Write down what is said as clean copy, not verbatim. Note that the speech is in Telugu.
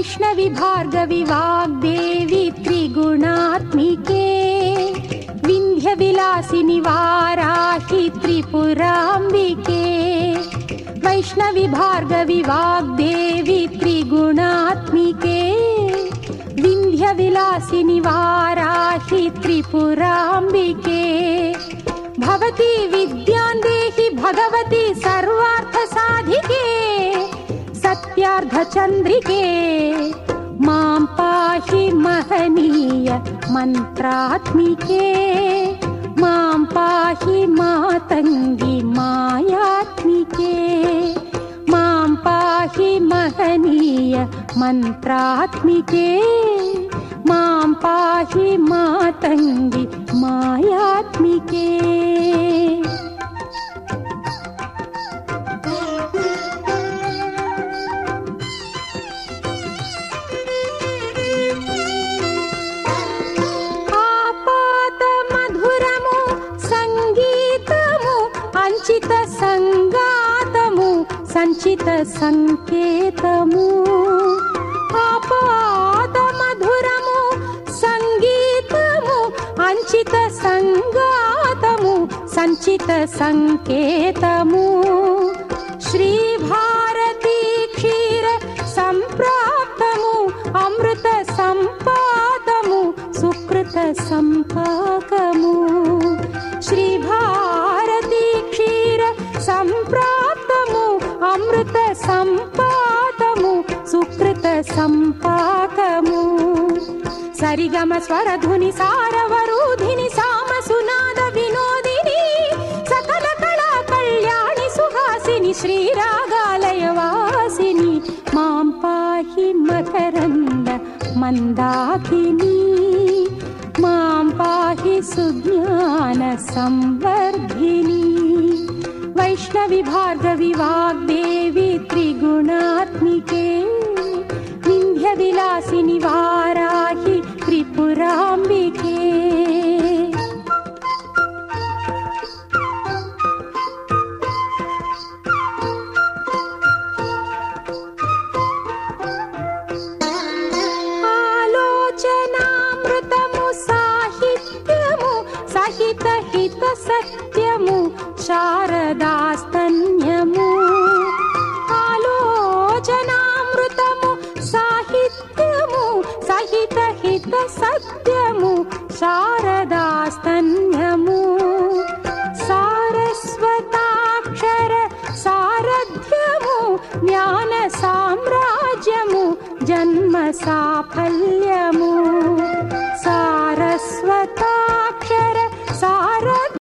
వైష్ణవి భార్గవి వాగ్దేవి త్రిగుణాత్మికే వింధ్య విలాసిని వారాహి త్రిపురాంబికే వైష్ణవి భార్గవి వాగ్దేవి త్రిగుణాత్మికే వింధ్య విలాసిని వారాహి త్రిపురాంబికే భవతి విద్యాం దేహి భగవతి సర్వార్థ సాధికే సత్యార్థ చంద్రికే మాం పాహి మహనీయ మంత్రాత్మికే మాం పాహి మాతంగి మాయాత్మికే మాం పాహి మహనీయ మంత్రాత్మికే మాం పాహి మాతంగి మాయాత్మికే. సంచిత సంగాతము సంచిత సంకేతము ఆపాద మధురము సంగీతము అంచిత సంగాతము సంచిత సంకేతము శ్రీ భారతీ క్షీర సంప్రాప్తము అమృత సంపాదము సుకృత సంపాకము శ్రీ భారతీ క్షీర సంప్రాప్తము అమృత సంపాదము సుకృత సంపాకము సరిగమ స్వరధుని సారవరూధిని సామ సునాద వినోదిని సకల కళా కళ్యాణి సుహాసిని శ్రీరాగాలయ వాసిని మాం పాహి మకరంద మందాకిని మాం పాహి సుజ్ఞాన సంవర్ధిని వైష్ణవి భార్గవి వాగ్దేవి త్రిగుణాత్మికే వింధ్య విలాసిని వారాహి త్రిపురాంబికే. సహిత హిత సత్యము శారదాస్తన్యము ఆలోచనామృతము సాహిత్యము సహిత హిత సత్యము శారదాస్తన్యము సారస్వతాక్షర సారథ్యము జ్ఞాన సామ్రాజ్యము జన్మ సాఫల్యము